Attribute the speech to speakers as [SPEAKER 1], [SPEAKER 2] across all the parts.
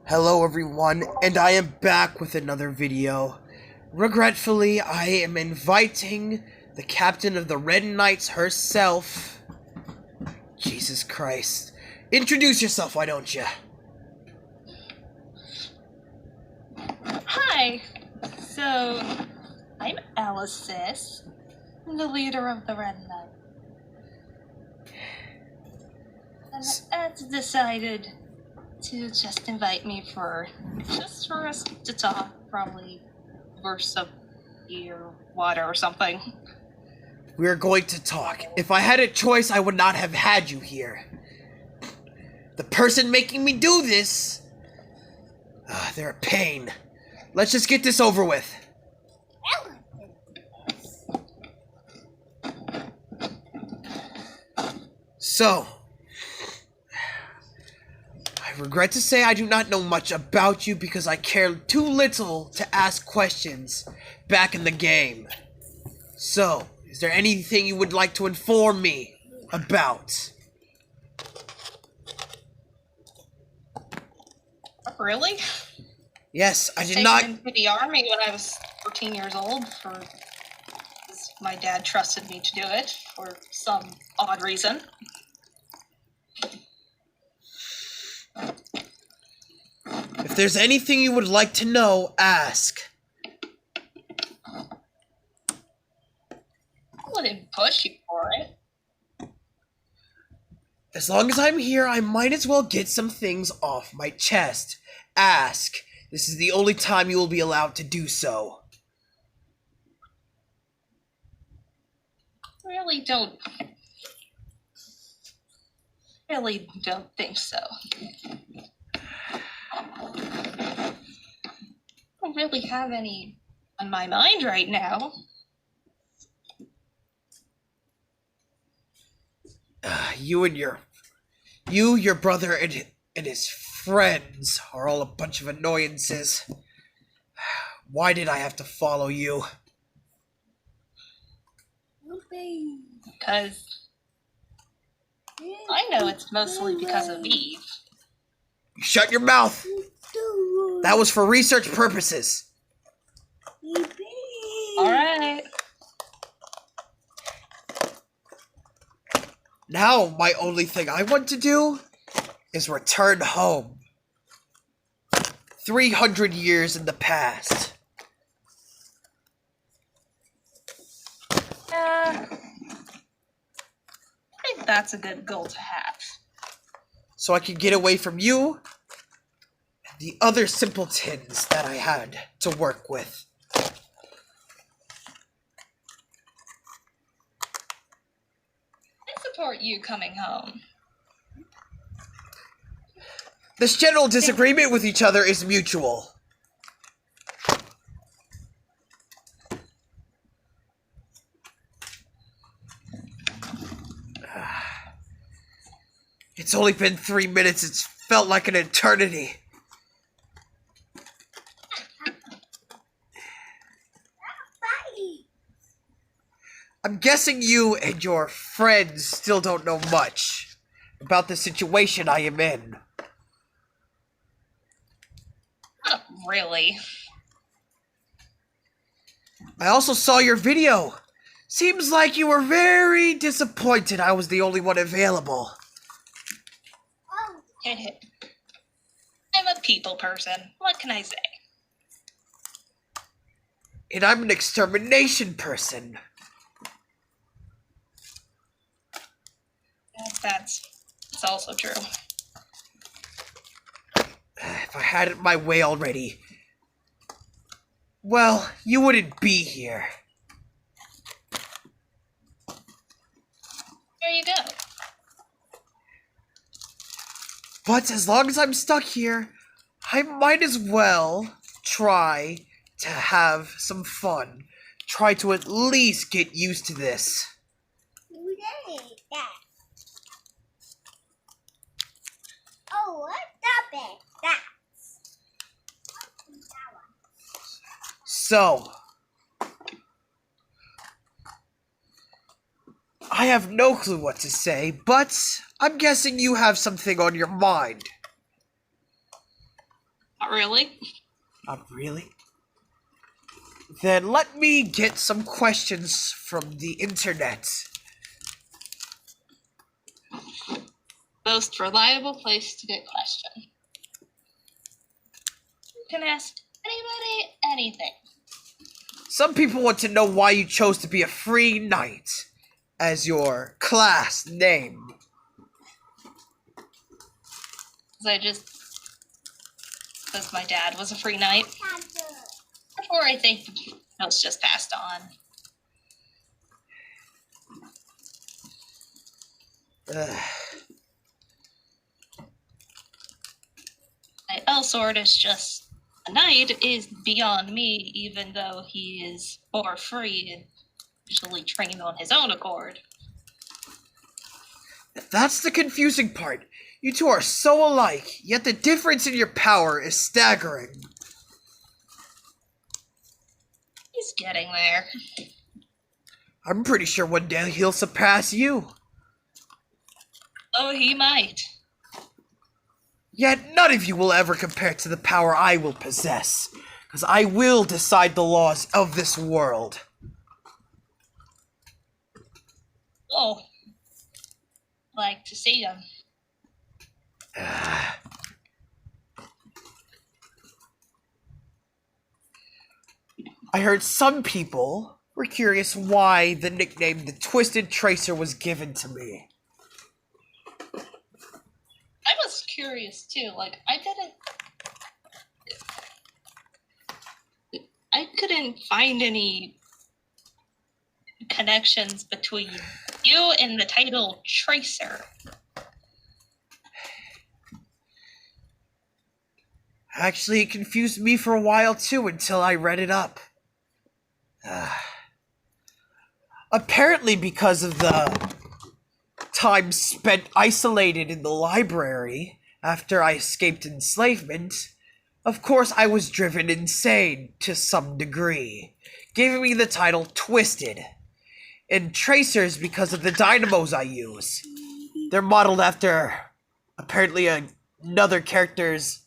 [SPEAKER 1] Hello everyone, and I am back with another video. Regretfully, I am inviting the captain of the Red Knights herself. Jesus Christ. Introduce yourself, why don't you?
[SPEAKER 2] Hi. So, I'm Elesis, the leader of the Red Knight. And Ed's decided to just invite me for us to talk, probably over some beer, water, or something.
[SPEAKER 1] We're going to talk. If I had a choice, I would not have had you here. The person making me do this, they're a pain. Let's just get this over with. So, I regret to say I do not know much about you because I care too little to ask questions back in the game. So, is there anything you would like to inform me about?
[SPEAKER 2] Really?
[SPEAKER 1] Yes, I did
[SPEAKER 2] Taken
[SPEAKER 1] not...
[SPEAKER 2] into the army when I was 14 years old because my dad trusted me to do it for some odd reason.
[SPEAKER 1] If there's anything you would like to know, ask.
[SPEAKER 2] I wouldn't push you for it.
[SPEAKER 1] As long as I'm here, I might as well get some things off my chest. Ask. This is the only time you will be allowed to do so.
[SPEAKER 2] Really don't think so. I don't really have any on my mind right now.
[SPEAKER 1] Your brother, and his friends are all a bunch of annoyances. Why did I have to follow you?
[SPEAKER 2] Because I know it's mostly because of Eve.
[SPEAKER 1] Shut your mouth! That was for research purposes.
[SPEAKER 2] Alright.
[SPEAKER 1] Now, my only thing I want to do is return home. 300 years in the past.
[SPEAKER 2] I think that's a good goal to have.
[SPEAKER 1] So I can get away from you and the other simpletons that I had to work with.
[SPEAKER 2] I support you coming home.
[SPEAKER 1] This general disagreement with each other is mutual. It's only been 3 minutes. It's felt like an eternity. I'm guessing you and your friends still don't know much about the situation I am in.
[SPEAKER 2] Not really.
[SPEAKER 1] I also saw your video. Seems like you were very disappointed I was the only one available.
[SPEAKER 2] I'm a people person. What can I say?
[SPEAKER 1] And I'm an extermination person.
[SPEAKER 2] That's also true.
[SPEAKER 1] If I had it my way already, well, you wouldn't be here.
[SPEAKER 2] There you go.
[SPEAKER 1] But as long as I'm stuck here, I might as well try to have some fun. Try to at least get used to this. So, I have no clue what to say, but I'm guessing you have something on your mind.
[SPEAKER 2] Not really.
[SPEAKER 1] Not really? Then let me get some questions from the internet.
[SPEAKER 2] Most reliable place to get questions. You can ask anybody anything.
[SPEAKER 1] Some people want to know why you chose to be a free knight as your class name.
[SPEAKER 2] Because my dad was a free knight. Or I think it was just passed on. My Elsword is just a knight is beyond me, even though he is for free and usually trained on his own accord.
[SPEAKER 1] That's the confusing part. You two are so alike, yet the difference in your power is staggering.
[SPEAKER 2] He's getting there.
[SPEAKER 1] I'm pretty sure one day he'll surpass you.
[SPEAKER 2] Oh, he might.
[SPEAKER 1] Yet none of you will ever compare to the power I will possess, because I will decide the laws of this world.
[SPEAKER 2] Oh. Like to see him.
[SPEAKER 1] I heard some people were curious why the nickname the Twisted Tracer was given to me.
[SPEAKER 2] I was curious too. Like, I couldn't find any connections between you and the title Tracer.
[SPEAKER 1] Actually, it confused me for a while too until I read it up. Apparently because of the time spent isolated in the library after I escaped enslavement, of course I was driven insane to some degree, giving me the title Twisted. And Tracers because of the dynamos I use. They're modeled after, apparently, another character's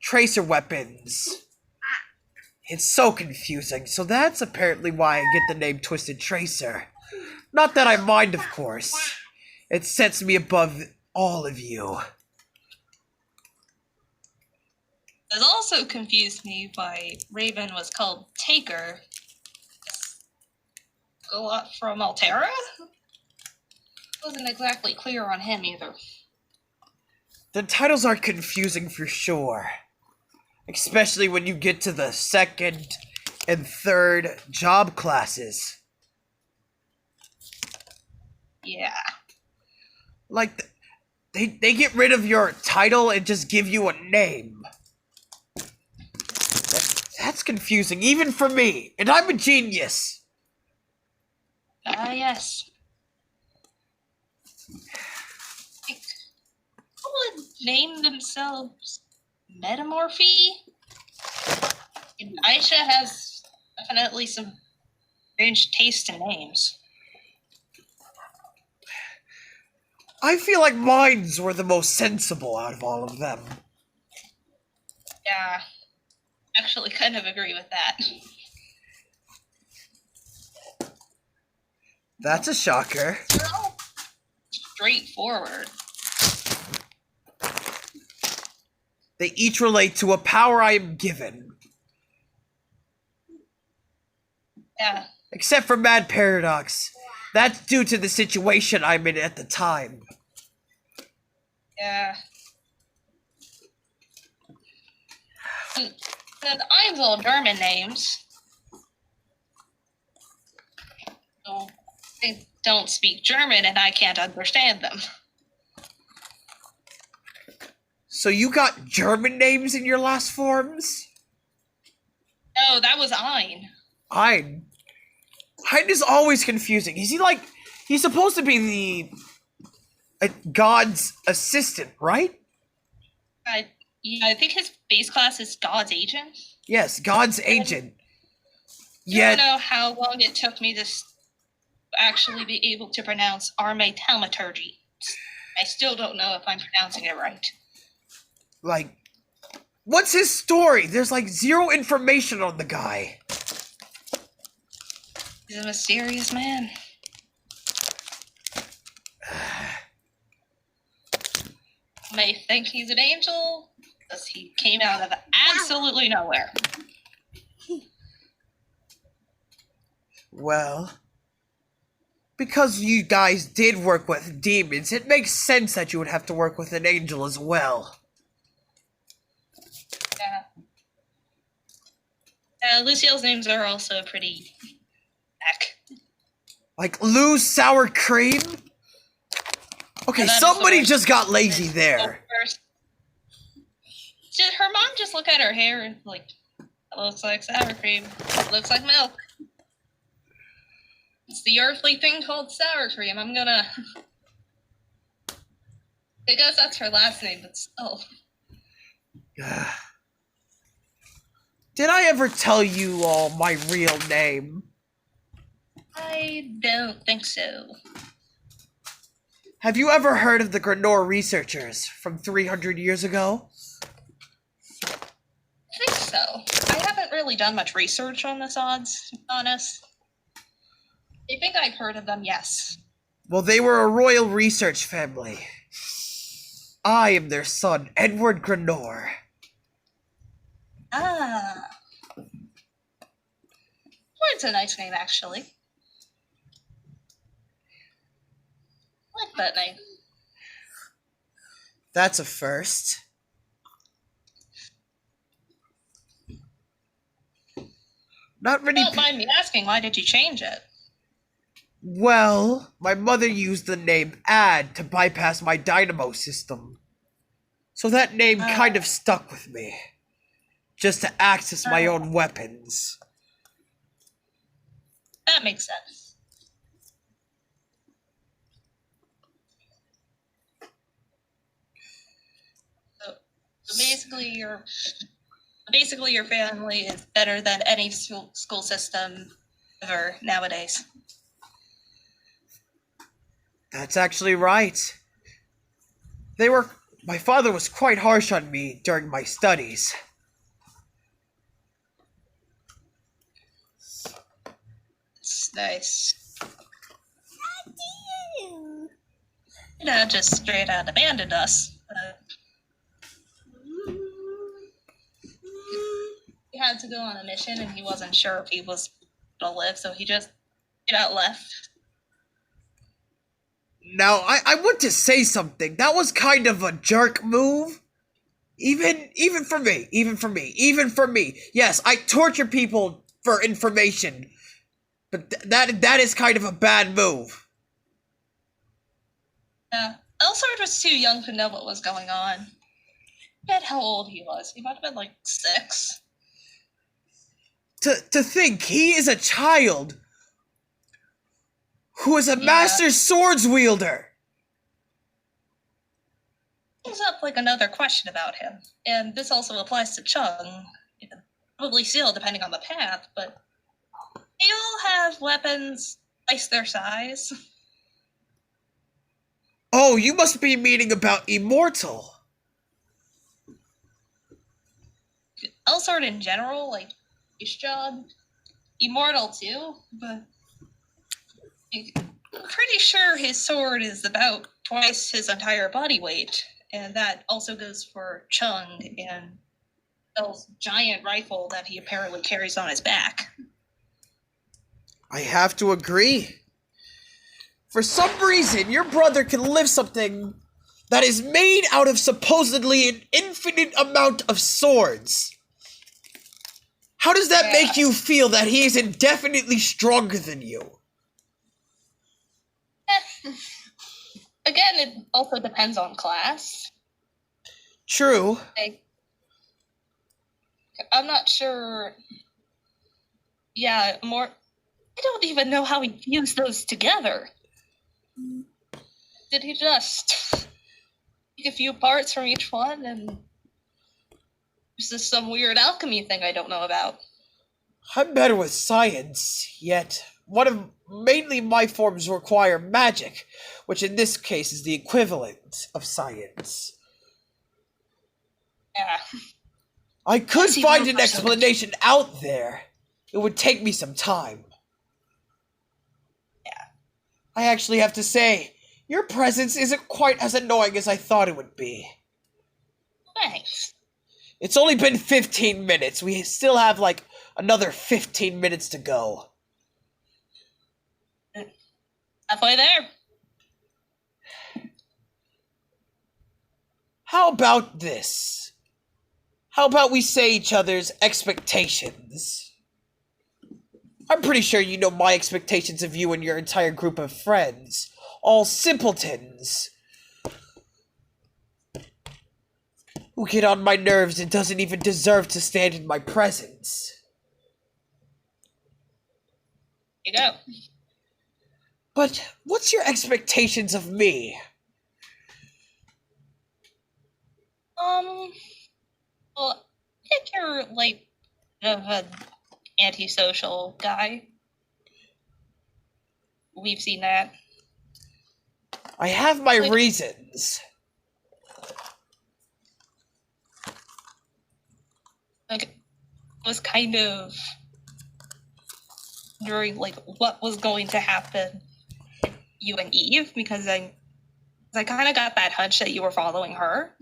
[SPEAKER 1] tracer weapons. It's so confusing, so that's apparently why I get the name Twisted Tracer. Not that I mind, of course. It sets me above all of you.
[SPEAKER 2] It also confused me why Raven was called Taker. A lot from Altera? Wasn't exactly clear on him either.
[SPEAKER 1] The titles are confusing for sure. Especially when you get to the second and third job classes.
[SPEAKER 2] Yeah.
[SPEAKER 1] Like, they get rid of your title and just give you a name. That's confusing, even for me, and I'm a genius.
[SPEAKER 2] Yes. Who would name themselves Metamorphy? And Aisha has definitely some strange taste in names.
[SPEAKER 1] I feel like mines were the most sensible out of all of them.
[SPEAKER 2] Yeah. Actually kind of agree with that.
[SPEAKER 1] That's a shocker.
[SPEAKER 2] They're all straightforward.
[SPEAKER 1] They each relate to a power I am given.
[SPEAKER 2] Yeah.
[SPEAKER 1] Except for Mad Paradox. That's due to the situation I'm in at the time.
[SPEAKER 2] Yeah. And I'm all German names. So they don't speak German and I can't understand them.
[SPEAKER 1] So you got German names in your last forms?
[SPEAKER 2] No, that was Ein.
[SPEAKER 1] Ein is always confusing. Is he like... He's supposed to be the... God's assistant, right?
[SPEAKER 2] I think his base class is God's Agent.
[SPEAKER 1] Yes, God's agent.
[SPEAKER 2] I don't know how long it took me to actually be able to pronounce Arme Thaumaturgy. I still don't know if I'm pronouncing it right.
[SPEAKER 1] Like, What's his story? There's like zero information on the guy.
[SPEAKER 2] He's a mysterious man. May think he's an angel, because he came out of absolutely nowhere.
[SPEAKER 1] Well, because you guys did work with demons, it makes sense that you would have to work with an angel as well.
[SPEAKER 2] Yeah. Lucille's names are also pretty back.
[SPEAKER 1] Like Lou's sour cream? Okay, somebody just got lazy there.
[SPEAKER 2] Did her mom just look at her hair and like, it looks like sour cream. It looks like milk. It's the earthly thing called sour cream. I guess that's her last name, but still.
[SPEAKER 1] Did I ever tell you all my real name?
[SPEAKER 2] I don't think so.
[SPEAKER 1] Have you ever heard of the Grenor researchers from 300 years ago?
[SPEAKER 2] I think so. I haven't really done much research on this odds, to be honest. I think I've heard of them, yes.
[SPEAKER 1] Well, they were a royal research family. I am their son, Edward Grenor.
[SPEAKER 2] Ah. Well, it's a nice name, actually. I like that name.
[SPEAKER 1] That's a first. Not many.
[SPEAKER 2] Don't mind me asking, why did you change it?
[SPEAKER 1] Well, my mother used the name Ad to bypass my dynamo system. So that name kind of stuck with me. Just to access my own weapons.
[SPEAKER 2] That makes sense. So basically your family is better than any school system ever nowadays.
[SPEAKER 1] That's actually right. My father was quite harsh on me during my studies.
[SPEAKER 2] It's nice. Just straight out abandoned us. He had to go on a mission and he wasn't sure if he was going to live, so he just left.
[SPEAKER 1] Now, I want to say something. That was kind of a jerk move. Even for me. Yes, I torture people for information. But that is kind of a bad move.
[SPEAKER 2] Yeah. Elsard was too young to know what was going on. Forget how old he was. He might have been like 6.
[SPEAKER 1] To think he is a child who is a master swords wielder.
[SPEAKER 2] Brings up like another question about him, and this also applies to Chung. Probably Seal, depending on the path, but they all have weapons twice their size.
[SPEAKER 1] Oh, you must be meaning about Immortal.
[SPEAKER 2] Elsard in general, like Ishjad, Immortal too, but I'm pretty sure his sword is about twice his entire body weight, and that also goes for Chung and El's giant rifle that he apparently carries on his back.
[SPEAKER 1] I have to agree. For some reason, your brother can lift something that is made out of supposedly an infinite amount of swords. How does that make you feel that he is indefinitely stronger than you?
[SPEAKER 2] Again, it also depends on class.
[SPEAKER 1] True.
[SPEAKER 2] I'm not sure. Yeah, I don't even know how he fused those together. Did he just take a few parts from each one and is this some weird alchemy thing I don't know about?
[SPEAKER 1] I'm better with science, yet mainly my forms require magic, which in this case is the equivalent of science.
[SPEAKER 2] Yeah.
[SPEAKER 1] I could
[SPEAKER 2] see
[SPEAKER 1] find
[SPEAKER 2] one
[SPEAKER 1] an
[SPEAKER 2] person.
[SPEAKER 1] explanation out there. It would take me some time.
[SPEAKER 2] Yeah.
[SPEAKER 1] I actually have to say, your presence isn't quite as annoying as I thought it would be.
[SPEAKER 2] Thanks.
[SPEAKER 1] It's only been 15 minutes. We still have, like, another 15 minutes to go.
[SPEAKER 2] Halfway there.
[SPEAKER 1] How about this? How about we say each other's expectations? I'm pretty sure you know my expectations of you and your entire group of friends. All simpletons. Who get on my nerves and doesn't even deserve to stand in my presence.
[SPEAKER 2] You go.
[SPEAKER 1] But what's your expectations of me?
[SPEAKER 2] Well, I think you're, like, of an antisocial guy. We've seen that.
[SPEAKER 1] I have my
[SPEAKER 2] Like-
[SPEAKER 1] reasons.
[SPEAKER 2] Like, it was kind of during, like, what was going to happen with you and Eve, because I kind of got that hunch that you were following her.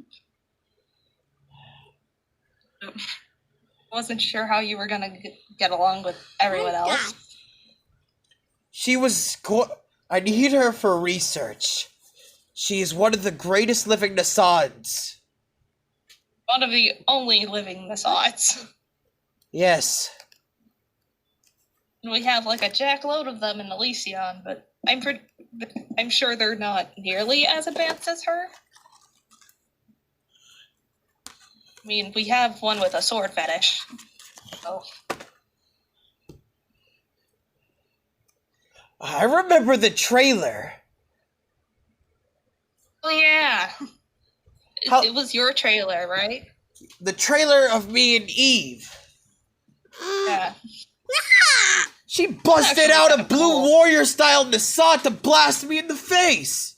[SPEAKER 2] Wasn't sure how you were gonna get along with everyone else.
[SPEAKER 1] I need her for research. She is one of the greatest living Nassans.
[SPEAKER 2] One of the only living Nassauts.
[SPEAKER 1] Yes.
[SPEAKER 2] We have like a jackload of them in Elysion, but I'm sure they're not nearly as advanced as her. I mean, we have one with a sword fetish. So.
[SPEAKER 1] I remember the trailer.
[SPEAKER 2] Oh yeah.
[SPEAKER 1] How-
[SPEAKER 2] It was your trailer, right?
[SPEAKER 1] The trailer of me and Eve.
[SPEAKER 2] Yeah.
[SPEAKER 1] She busted
[SPEAKER 2] Actually
[SPEAKER 1] out a
[SPEAKER 2] kinda
[SPEAKER 1] Blue
[SPEAKER 2] cool.
[SPEAKER 1] Warrior style Nassau to blast me in the face.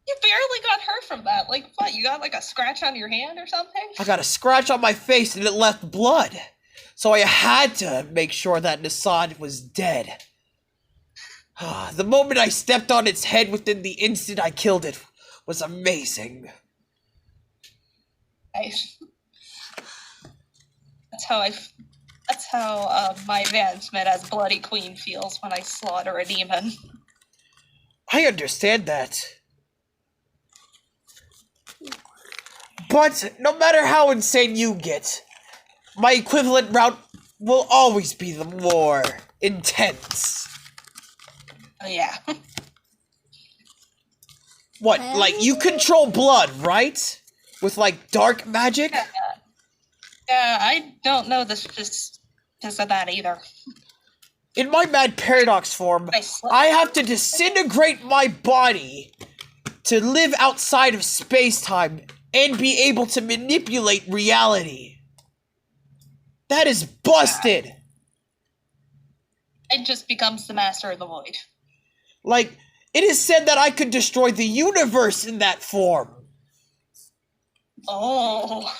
[SPEAKER 2] You barely got hurt from that. Like, what? You got like a scratch on your hand or something?
[SPEAKER 1] I got a scratch on my face and it left blood. So I had to make sure that Nassad was dead. The moment I stepped on its head within the instant I killed it was amazing.
[SPEAKER 2] Nice. That's how my advancement as Bloody Queen feels when I slaughter a demon.
[SPEAKER 1] I understand that. But no matter how insane you get, my equivalent route will always be the more intense.
[SPEAKER 2] Oh, yeah.
[SPEAKER 1] What, like you control blood, right? With like dark magic?
[SPEAKER 2] Yeah, I don't know the specifics of that either.
[SPEAKER 1] In my mad paradox form, I have to disintegrate my body to live outside of space-time and be able to manipulate reality. That is busted!
[SPEAKER 2] It just becomes the master of the void.
[SPEAKER 1] Like, it is said that I could destroy the universe in that form.
[SPEAKER 2] Oh.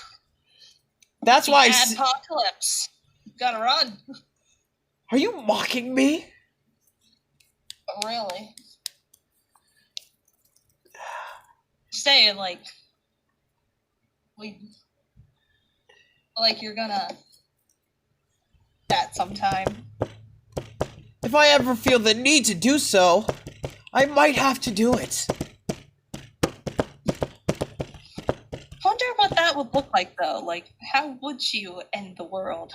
[SPEAKER 1] That's why
[SPEAKER 2] Apocalypse. Gotta run.
[SPEAKER 1] Are you mocking me?
[SPEAKER 2] Oh, really? Saying, like... You're gonna... that sometime.
[SPEAKER 1] If I ever feel the need to do so, I might have to do it.
[SPEAKER 2] Wonder what that would look like, though. Like, how would you end the world?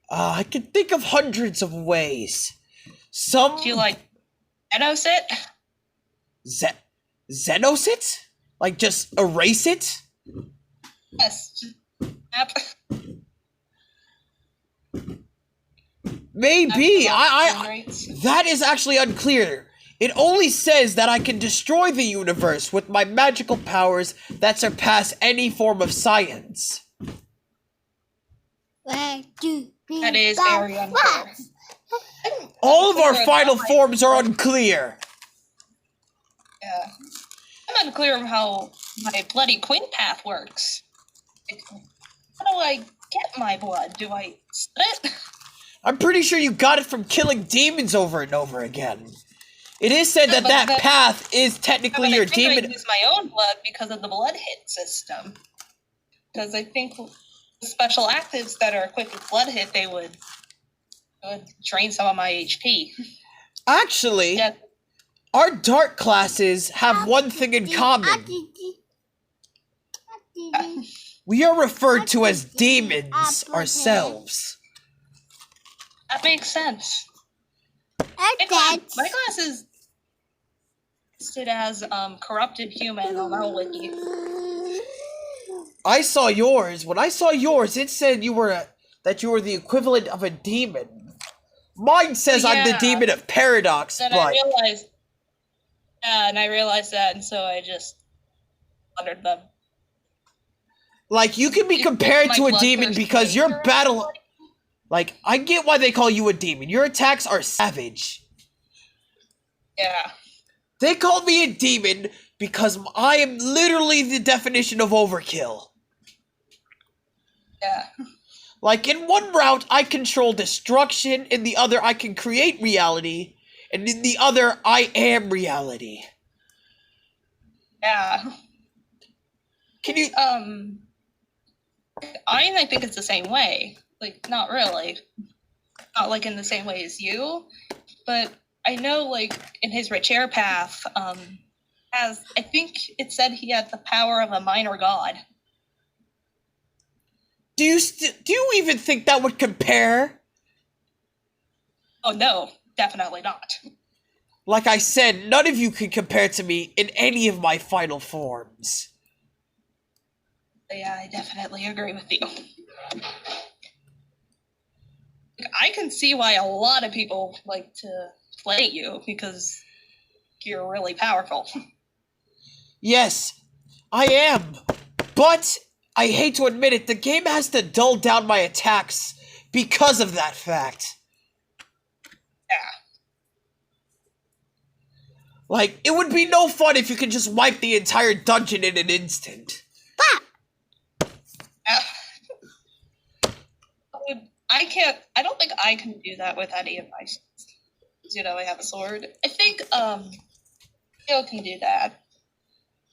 [SPEAKER 1] I can think of hundreds of ways. Some...
[SPEAKER 2] Do you, like, Enos it?
[SPEAKER 1] Xenos it? Like, just erase it?
[SPEAKER 2] Yes. Just
[SPEAKER 1] Maybe.
[SPEAKER 2] Rates.
[SPEAKER 1] That is actually unclear. It only says that I can destroy the universe with my magical powers that surpass any form of science.
[SPEAKER 2] That is very unclear.
[SPEAKER 1] All of our final forms are unclear.
[SPEAKER 2] Yeah. I'm unclear of how my Bloody Queen path works. How do I get my blood? Do I spit?
[SPEAKER 1] I'm pretty sure you got it from killing demons over and over again. It is said that that path is technically your demon.
[SPEAKER 2] I use my own blood because of the blood hit system. Because I think the special actives that are equipped with blood hit, they would drain some of my HP.
[SPEAKER 1] Actually, yeah. Our dark classes have one thing in common. We are referred to as demons ourselves.
[SPEAKER 2] That makes sense. My class is listed as corrupted human on our wiki.
[SPEAKER 1] I saw yours. When I saw yours, it said that you were the equivalent of a demon. Mine says I'm the demon of paradox.
[SPEAKER 2] Then I realized, and I realized that, and so I just uttered them.
[SPEAKER 1] Like, you can be compared to a demon because your battle... Like, I get why they call you a demon. Your attacks are savage.
[SPEAKER 2] Yeah.
[SPEAKER 1] They call me a demon because I am literally the definition of overkill.
[SPEAKER 2] Yeah.
[SPEAKER 1] Like, in one route, I control destruction. In the other, I can create reality. And in the other, I am reality.
[SPEAKER 2] Yeah.
[SPEAKER 1] Can you...
[SPEAKER 2] I think it's the same way. Like, not really. Not, like, in the same way as you. But I know, like, in his rich air path, I think it said he had the power of a minor god.
[SPEAKER 1] Do you even think that would compare?
[SPEAKER 2] Oh, no. Definitely not.
[SPEAKER 1] Like I said, none of you can compare to me in any of my final forms.
[SPEAKER 2] Yeah, I definitely agree with you. I can see why a lot of people like to play you, because you're really powerful.
[SPEAKER 1] Yes, I am. But, I hate to admit it, the game has to dull down my attacks because of that fact.
[SPEAKER 2] Yeah.
[SPEAKER 1] Like, it would be no fun if you could just wipe the entire dungeon in an instant.
[SPEAKER 2] I don't think I can do that with any of my swords. You know, I have a sword. I think, Theo can do that.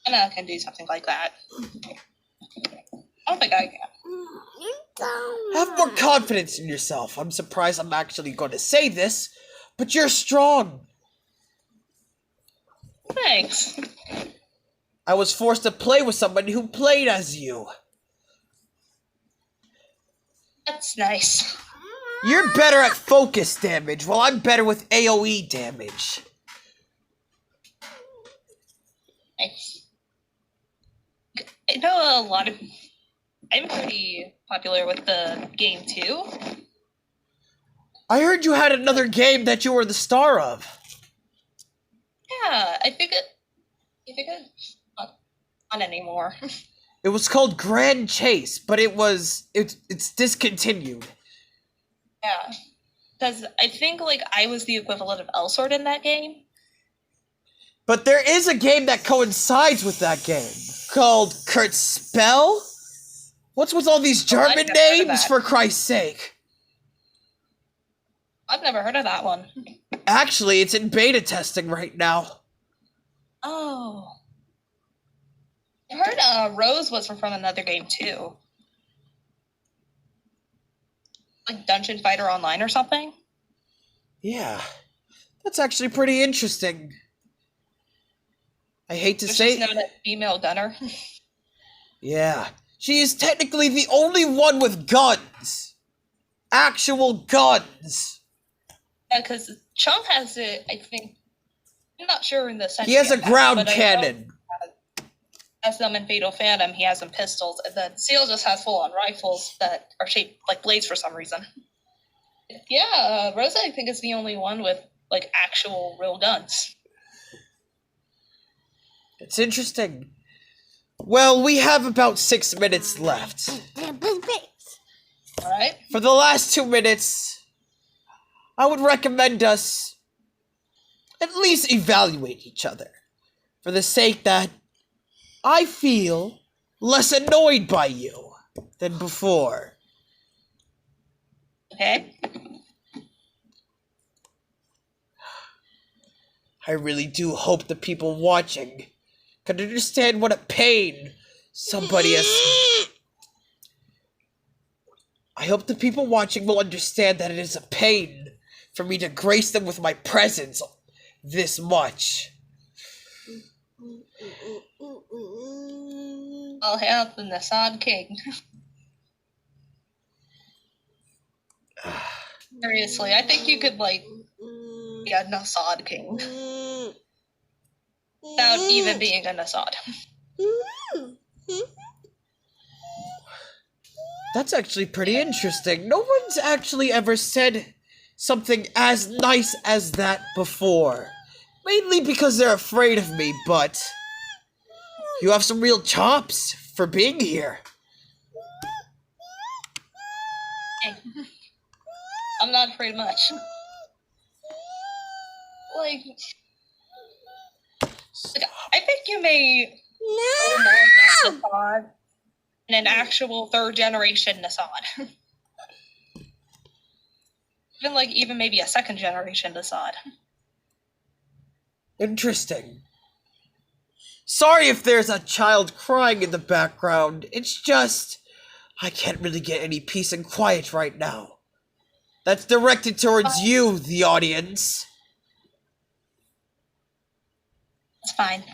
[SPEAKER 2] And I can do something like that. I don't think I can.
[SPEAKER 1] Have more confidence in yourself. I'm surprised I'm actually going to say this, but you're strong.
[SPEAKER 2] Thanks.
[SPEAKER 1] I was forced to play with somebody who played as you.
[SPEAKER 2] That's nice.
[SPEAKER 1] You're better at focus damage, while I'm better with AoE damage.
[SPEAKER 2] Nice. I know a lot of... I'm pretty popular with the game, too.
[SPEAKER 1] I heard you had another game that you were the star of.
[SPEAKER 2] Yeah, I think it's not on anymore.
[SPEAKER 1] It was called Grand Chase, but it's discontinued.
[SPEAKER 2] Yeah, because I think, like, I was the equivalent of Elsword in that game.
[SPEAKER 1] But there is a game that coincides with that game, called Kurt Spell? What's with all these German names, for Christ's sake?
[SPEAKER 2] I've never heard of that one.
[SPEAKER 1] Actually, it's in beta testing right now.
[SPEAKER 2] Oh. I heard Rose was from another game, too. Like Dungeon Fighter Online or something?
[SPEAKER 1] Yeah. That's actually pretty interesting. I hate to say...
[SPEAKER 2] She's known as female gunner.
[SPEAKER 1] Yeah. She is technically the only one with guns. Actual guns.
[SPEAKER 2] Yeah, because Chunk has it, I think... I'm not sure in the sense.
[SPEAKER 1] He has a ground cannon.
[SPEAKER 2] Has them in Fatal Phantom, he has some pistols, and then Seal just has full-on rifles that are shaped like blades for some reason. Yeah, Rosa, I think, is the only one with, like, actual real guns.
[SPEAKER 1] It's interesting. Well, we have about 6 minutes left.
[SPEAKER 2] Alright.
[SPEAKER 1] For the last 2 minutes, I would recommend us at least evaluate each other. For the sake that I feel less annoyed by you. than before.
[SPEAKER 2] Okay.
[SPEAKER 1] I really do hope the people watching can understand what a pain somebody has. I hope the people watching will understand that it is a pain for me to grace them with my presence this much.
[SPEAKER 2] I'll help the Nasad King. Seriously, I think you could, like, be a Nasad King without even being a Nasad.
[SPEAKER 1] That's actually pretty interesting. No one's actually ever said something as nice as that before. Mainly because they're afraid of me, but you have some real chops for being here.
[SPEAKER 2] Hey. I'm not afraid much. Like, I think you may know more about Nasad than an actual third-generation Nasad. Even maybe a second-generation Nasad.
[SPEAKER 1] Interesting. Sorry if there's a child crying in the background. It's just, I can't really get any peace and quiet right now. That's directed towards you, the audience.
[SPEAKER 2] It's fine.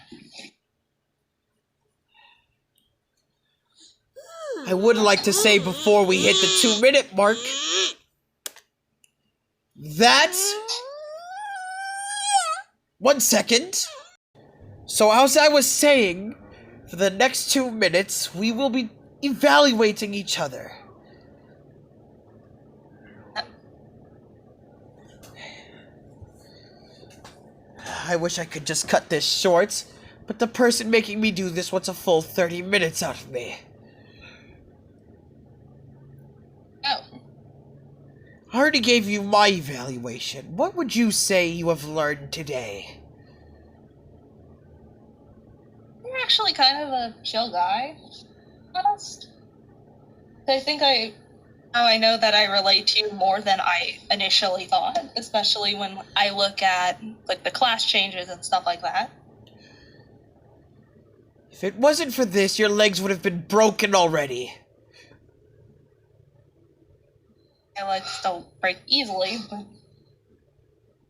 [SPEAKER 1] I would like to say before we hit the 2-minute mark that... 1 second. So as I was saying, for the next 2 minutes, we will be evaluating each other. I wish I could just cut this short, but the person making me do this wants a full 30 minutes out of me.
[SPEAKER 2] Oh.
[SPEAKER 1] I already gave you my evaluation. What would you say you have learned today?
[SPEAKER 2] You're actually kind of a chill guy, to be honest. I think I know that I relate to you more than I initially thought, especially when I look at, like, the class changes and stuff like that.
[SPEAKER 1] If it wasn't for this, your legs would have been broken already.
[SPEAKER 2] My legs don't break easily, but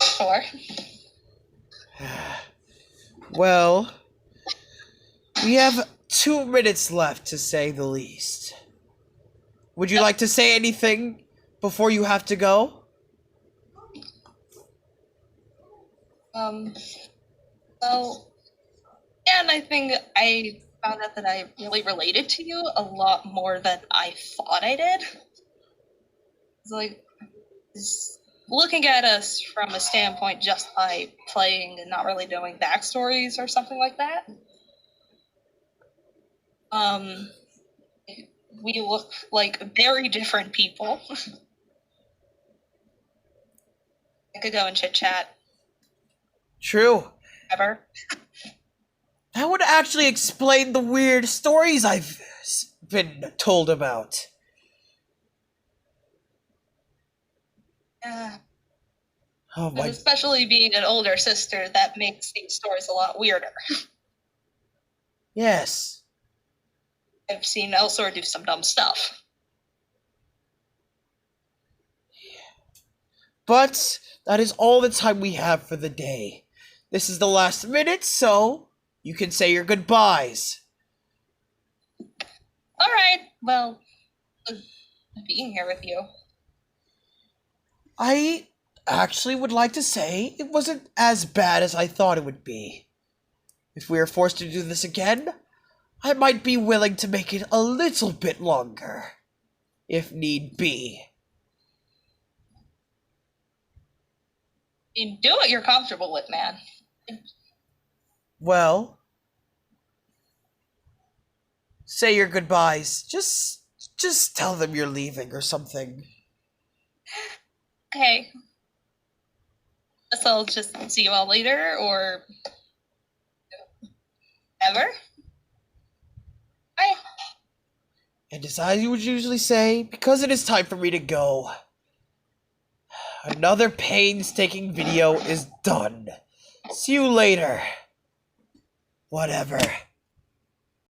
[SPEAKER 2] sure.
[SPEAKER 1] Well, we have 2 minutes left, to say the least. Would you like to say anything before you have to go?
[SPEAKER 2] Well, yeah, and I think I found out that I really related to you a lot more than I thought I did. It's like, looking at us from a standpoint just by playing and not really doing backstories or something like that. We look like very different people. I could go and chit chat.
[SPEAKER 1] True.
[SPEAKER 2] Ever.
[SPEAKER 1] That would actually explain the weird stories I've been told about.
[SPEAKER 2] Yeah.
[SPEAKER 1] Oh my...
[SPEAKER 2] Especially being an older sister, that makes these stories a lot weirder.
[SPEAKER 1] Yes.
[SPEAKER 2] I've seen Elsor do some dumb stuff.
[SPEAKER 1] But that is all the time we have for the day. This is the last minute, so you can say your goodbyes.
[SPEAKER 2] Alright, well, being here with you.
[SPEAKER 1] I actually would like to say it wasn't as bad as I thought it would be. If we are forced to do this again, I might be willing to make it a little bit longer, if need be.
[SPEAKER 2] You do what you're comfortable with, man.
[SPEAKER 1] Well, say your goodbyes. Just tell them you're leaving or something.
[SPEAKER 2] Okay. Guess I'll just see you all later, or ever. Bye.
[SPEAKER 1] And as I would usually say, because it is time for me to go, another painstaking video is done. See you later. Whatever.